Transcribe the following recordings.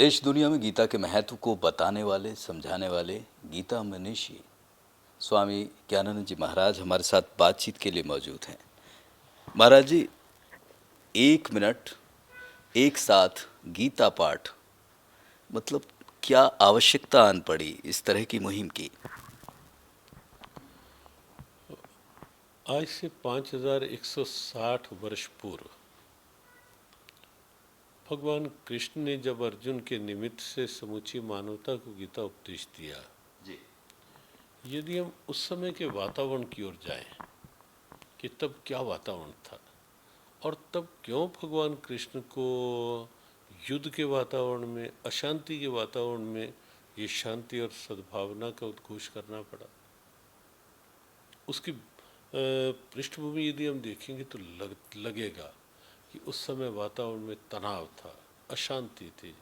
देश दुनिया में गीता के महत्व को बताने वाले, समझाने वाले गीता मनीषी स्वामी ज्ञानानंद जी महाराज हमारे साथ बातचीत के लिए मौजूद हैं। महाराज जी, 1 मिनट एक साथ गीता पाठ, मतलब क्या आवश्यकता आन पड़ी इस तरह की मुहिम की? आज से 5160 वर्ष पूर्व भगवान कृष्ण ने जब अर्जुन के निमित्त से समूची मानवता को गीता उपदेश दिया, जी। यदि हम उस समय के वातावरण की ओर जाएं कि तब क्या वातावरण था और तब क्यों भगवान कृष्ण को युद्ध के वातावरण में, अशांति के वातावरण में ये शांति और सद्भावना का उद्घोष करना पड़ा, उसकी पृष्ठभूमि यदि हम देखेंगे तो लगेगा कि उस समय वातावरण में तनाव था, अशांति थी,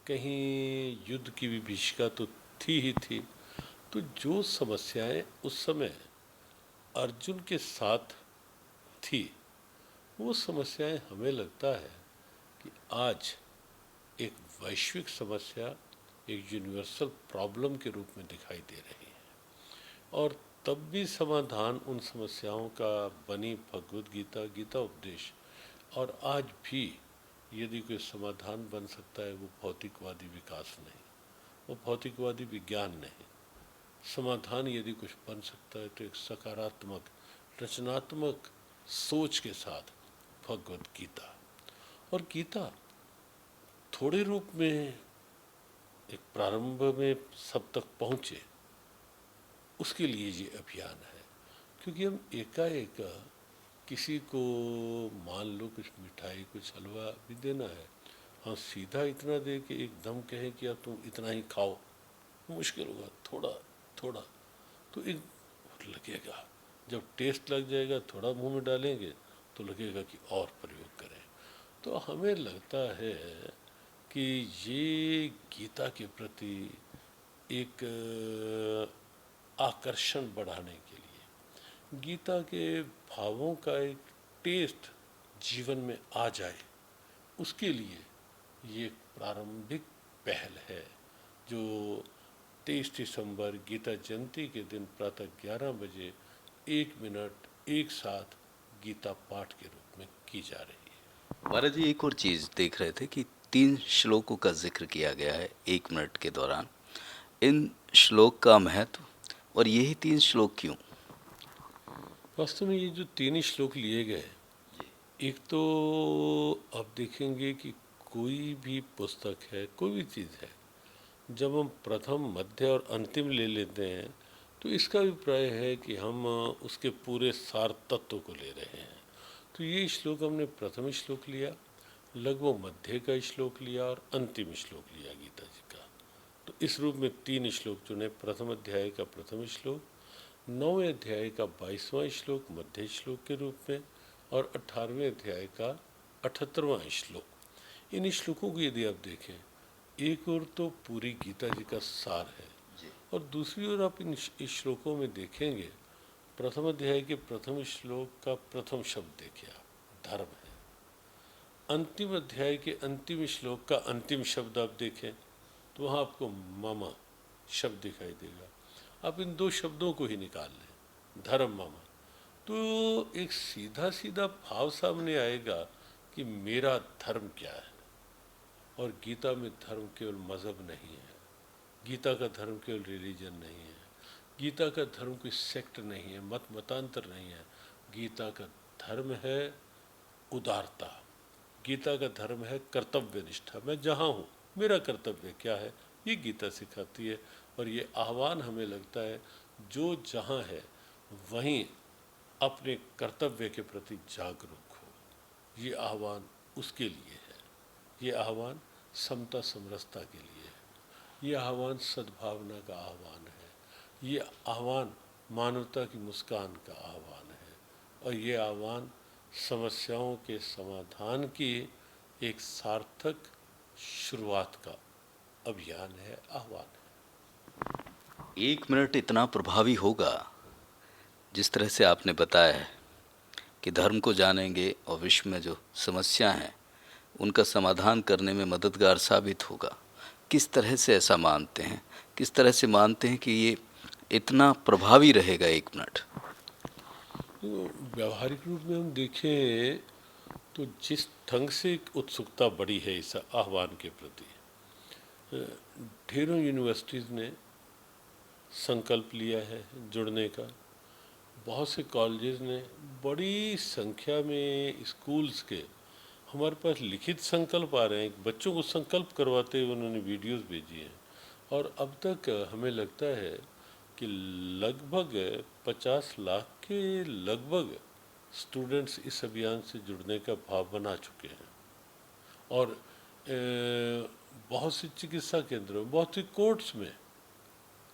कहीं युद्ध की विभीषिका तो थी ही थी। तो जो समस्याएं उस समय अर्जुन के साथ थी, वो समस्याएं हमें लगता है कि आज एक वैश्विक समस्या, एक यूनिवर्सल प्रॉब्लम के रूप में दिखाई दे रही है। और तब भी समाधान उन समस्याओं का बनी भगवद गीता, गीता उपदेश। और आज भी यदि कोई समाधान बन सकता है, वो भौतिकवादी विकास नहीं, वो भौतिकवादी विज्ञान नहीं। समाधान यदि कुछ बन सकता है तो एक सकारात्मक, रचनात्मक सोच के साथ भगवद गीता। और गीता थोड़े रूप में एक प्रारंभ में सब तक पहुँचे, उसके लिए ये अभियान है। क्योंकि हम एकाएक किसी को मान लो कुछ मिठाई, कुछ हलवा भी देना है, हाँ सीधा इतना दे कि एकदम कहें कि अब तुम इतना ही खाओ, मुश्किल होगा। थोड़ा थोड़ा तो एक लगेगा, जब टेस्ट लग जाएगा, थोड़ा मुंह में डालेंगे तो लगेगा कि और प्रयोग करें। तो हमें लगता है कि ये गीता के प्रति एक आकर्षण बढ़ाने के लिए, गीता के भावों का एक टेस्ट जीवन में आ जाए, उसके लिए ये एक प्रारंभिक पहल है जो 23 दिसंबर गीता जयंती के दिन प्रातः 11 बजे 1 मिनट एक साथ गीता पाठ के रूप में की जा रही है। महाराज जी, एक और चीज़ देख रहे थे कि 3 श्लोकों का जिक्र किया गया है 1 मिनट के दौरान। इन श्लोक का महत्व और यही 3 श्लोक क्यों? वास्तव में ये जो 3 श्लोक लिए गए, एक तो आप देखेंगे कि कोई भी पुस्तक है, कोई भी चीज़ है, जब हम प्रथम, मध्य और अंतिम ले लेते हैं तो इसका अभिप्राय है कि हम उसके पूरे सार तत्व को ले रहे हैं। तो ये श्लोक हमने प्रथम श्लोक लिया, लगभग मध्य का श्लोक लिया और अंतिम श्लोक लिया गीता जी का। तो इस रूप में 3 श्लोक चुने। प्रथम अध्याय का प्रथम श्लोक, 9वें अध्याय का 22वां श्लोक मध्य श्लोक के रूप में, और 18वें अध्याय का 78वां श्लोक। इन श्लोकों को यदि आप देखें, एक ओर तो पूरी गीता जी का सार है, और दूसरी ओर आप इन श्लोकों में देखेंगे, प्रथम अध्याय के प्रथम श्लोक का प्रथम शब्द देखिए आप, धर्म है। अंतिम अध्याय के अंतिम श्लोक का अंतिम शब्द आप देखें तो वहाँ आपको मम शब्द दिखाई देगा। आप इन 2 शब्दों को ही निकाल लें, धर्म मम, तो एक सीधा सीधा भाव सामने आएगा कि मेरा धर्म क्या है। और गीता में धर्म केवल मज़हब नहीं है, गीता का धर्म केवल रिलीजन नहीं है, गीता का धर्म कोई सेक्ट नहीं है, मत मतांतर नहीं है। गीता का धर्म है उदारता, गीता का धर्म है कर्तव्य निष्ठा। मैं जहाँ हूँ मेरा कर्तव्य क्या है, ये गीता सिखाती है। और ये आह्वान हमें लगता है, जो जहाँ है वहीं अपने कर्तव्य के प्रति जागरूक हो। ये आह्वान उसके लिए है, ये आह्वान समता समरसता के लिए है, ये आह्वान सद्भावना का आह्वान है, ये आह्वान मानवता की मुस्कान का आह्वान है, और ये आह्वान समस्याओं के समाधान की एक सार्थक शुरुआत का अभियान है, आह्वान है। 1 मिनट इतना प्रभावी होगा जिस तरह से आपने बताया है कि धर्म को जानेंगे और विश्व में जो समस्या हैं उनका समाधान करने में मददगार साबित होगा। किस तरह से ऐसा मानते हैं, किस तरह से मानते हैं कि ये इतना प्रभावी रहेगा 1 मिनट? तो व्यावहारिक रूप में हम देखें तो जिस ढंग से एक उत्सुकता बढ़ी है इस आह्वान के प्रति, ढेरों यूनिवर्सिटीज़ ने संकल्प लिया है जुड़ने का। बहुत से कॉलेजेस ने, बड़ी संख्या में स्कूल्स के हमारे पास लिखित संकल्प आ रहे हैं। बच्चों को संकल्प करवाते हुए उन्होंने वीडियोस भेजी हैं। और अब तक हमें लगता है कि लगभग 50 लाख के लगभग स्टूडेंट्स इस अभियान से जुड़ने का भाव बना चुके हैं। और बहुत सी चिकित्सा केंद्रों में, बहुत सी कोर्ट्स में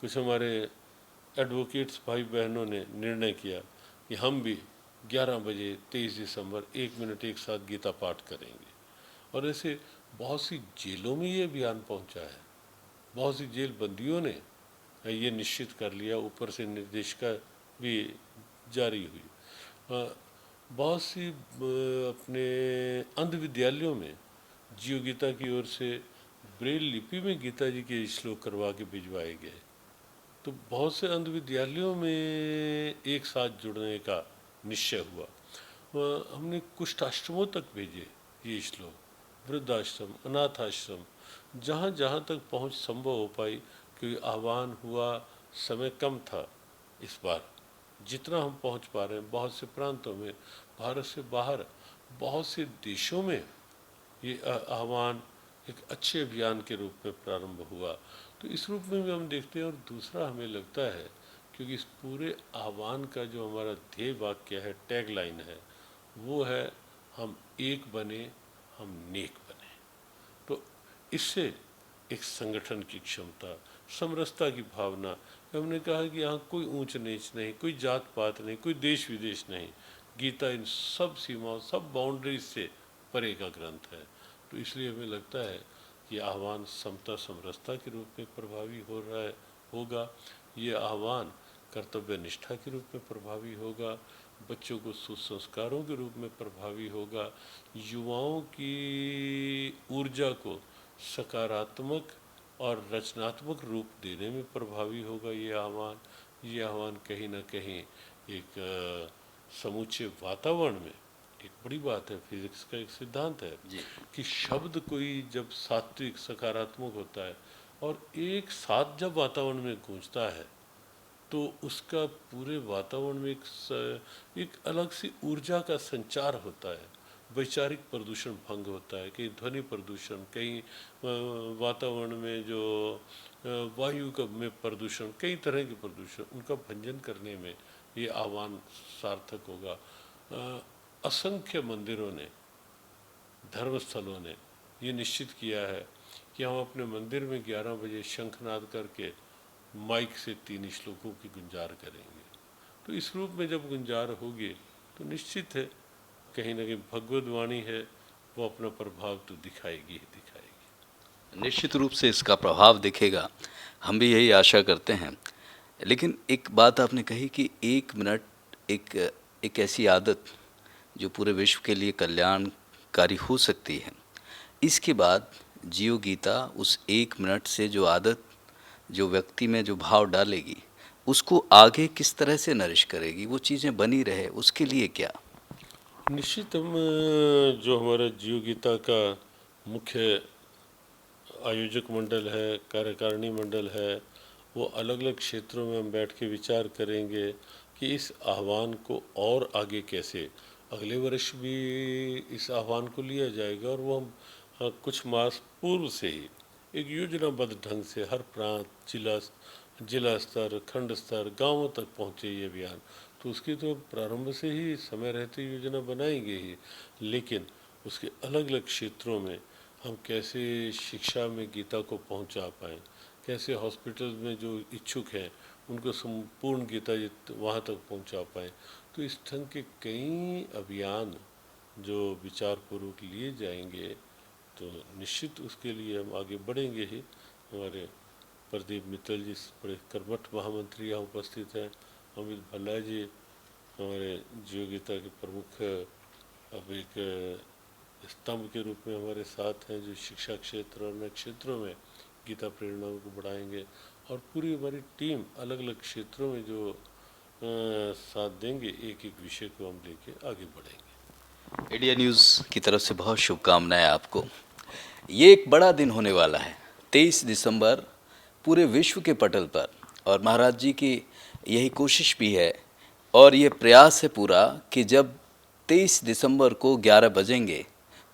कुछ हमारे एडवोकेट्स भाई बहनों ने निर्णय किया कि हम भी 11 बजे 23 दिसंबर 1 मिनट एक साथ गीता पाठ करेंगे। और ऐसे बहुत सी जेलों में ये अभियान पहुंचा है। बहुत सी जेल बंदियों ने ये निश्चित कर लिया, ऊपर से निर्देशिका भी जारी हुई। बहुत सी अपने अंध विद्यालयों में जियो गीता की ओर से ब्रेल लिपि में गीता जी के श्लोक करवा के भिजवाए गए। तो बहुत से अंध विद्यालयों में एक साथ जुड़ने का निश्चय हुआ। हमने कुछ आश्रमों तक भेजे ये श्लोक, वृद्धाश्रम, अनाथ आश्रम, जहाँ जहाँ तक पहुँच संभव हो पाई, क्योंकि आह्वान हुआ, समय कम था इस बार। जितना हम पहुँच पा रहे हैं, बहुत से प्रांतों में, भारत से बाहर बहुत से देशों में ये आह्वान एक अच्छे अभियान के रूप में प्रारंभ हुआ। तो इस रूप में भी हम देखते हैं। और दूसरा हमें लगता है, क्योंकि इस पूरे आह्वान का जो हमारा ध्येय वाक्य है, टैग लाइन है, वो है हम एक बने, हम नेक बने। तो इससे एक संगठन की क्षमता, समरसता की भावना, हमने कहा कि यहाँ कोई ऊंच नीच नहीं, कोई जात पात नहीं, कोई देश विदेश नहीं। गीता इन सब सीमाओं, सब बाउंड्रीज से परे का ग्रंथ है। तो इसलिए हमें लगता है कि आह्वान समता समरसता के रूप में प्रभावी हो रहा है, होगा। ये आह्वान कर्तव्य निष्ठा के रूप में प्रभावी होगा, बच्चों को सुसंस्कारों के रूप में प्रभावी होगा, युवाओं की ऊर्जा को सकारात्मक और रचनात्मक रूप देने में प्रभावी होगा ये आह्वान कहीं ना कहीं एक समूचे वातावरण में, एक बड़ी बात है, फिजिक्स का एक सिद्धांत है जी। कि शब्द कोई जब सात्विक सकारात्मक होता है और एक साथ जब वातावरण में गूंजता है, तो उसका पूरे वातावरण में एक अलग सी ऊर्जा का संचार होता है। वैचारिक प्रदूषण भंग होता है, कहीं ध्वनि प्रदूषण, कहीं वातावरण में जो वायु का में प्रदूषण, कई तरह के प्रदूषण, उनका भंजन करने में ये आह्वान सार्थक होगा। असंख्य मंदिरों ने, धर्मस्थलों ने ये निश्चित किया है कि हम अपने मंदिर में 11 बजे शंखनाद करके माइक से 3 श्लोकों की गुंजार करेंगे। तो इस रूप में जब गुंजार होगी तो निश्चित है कहीं ना कहीं भगवद वाणी है, वो अपना प्रभाव तो दिखाएगी ही दिखाएगी। निश्चित रूप से इसका प्रभाव दिखेगा, हम भी यही आशा करते हैं। लेकिन एक बात आपने कही कि 1 मिनट एक एक ऐसी आदत जो पूरे विश्व के लिए कल्याणकारी हो सकती है। इसके बाद जियो गीता उस 1 मिनट से जो आदत, जो व्यक्ति में जो भाव डालेगी, उसको आगे किस तरह से नरिश करेगी, वो चीज़ें बनी रहे, उसके लिए क्या? निश्चित हम जो हमारा जियो गीता का मुख्य आयोजक मंडल है, कार्यकारिणी मंडल है, वो अलग अलग क्षेत्रों में हम बैठ के विचार करेंगे कि इस आह्वान को और आगे कैसे, अगले वर्ष भी इस आह्वान को लिया जाएगा। और वो हम कुछ मास पूर्व से ही एक योजनाबद्ध ढंग से हर प्रांत, जिला स्तर, खंड स्तर, गांवों तक पहुँचे ये अभियान। तो उसकी तो प्रारंभ से ही समय रहते योजना बनाएंगे ही, लेकिन उसके अलग अलग क्षेत्रों में हम कैसे शिक्षा में गीता को पहुंचा पाएँ, कैसे हॉस्पिटल में जो इच्छुक हैं उनको संपूर्ण गीता वहाँ तक पहुंचा पाएँ। तो इस ढंग के कई अभियान जो विचारपूर्वक लिए जाएंगे, तो निश्चित उसके लिए हम आगे बढ़ेंगे ही। हमारे प्रदीप मित्तल जी बड़े कर्मठ महामंत्री यहाँ उपस्थित हैं, अमित भल्ला जी हमारे जियो गीता के प्रमुख अब एक स्तंभ के रूप में हमारे साथ हैं, जो शिक्षा क्षेत्र और अन्य क्षेत्रों में गीता प्रेरणाओं को बढ़ाएंगे और पूरी हमारी टीम अलग अलग क्षेत्रों में जो साथ देंगे, एक एक विषय को हम लेके आगे बढ़ेंगे। इंडिया न्यूज़ की तरफ से बहुत शुभकामनाएं आपको। ये एक बड़ा दिन होने वाला है, 23 दिसंबर पूरे विश्व के पटल पर, और महाराज जी की यही कोशिश भी है और ये प्रयास है पूरा कि जब 23 दिसंबर को 11 बजेंगे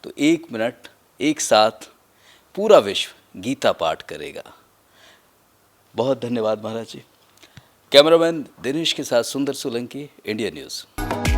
तो 1 मिनट एक साथ पूरा विश्व गीता पाठ करेगा। बहुत धन्यवाद महाराज जी। कैमरामैन दिनेश के साथ सुंदर सोलंकी, इंडिया न्यूज़।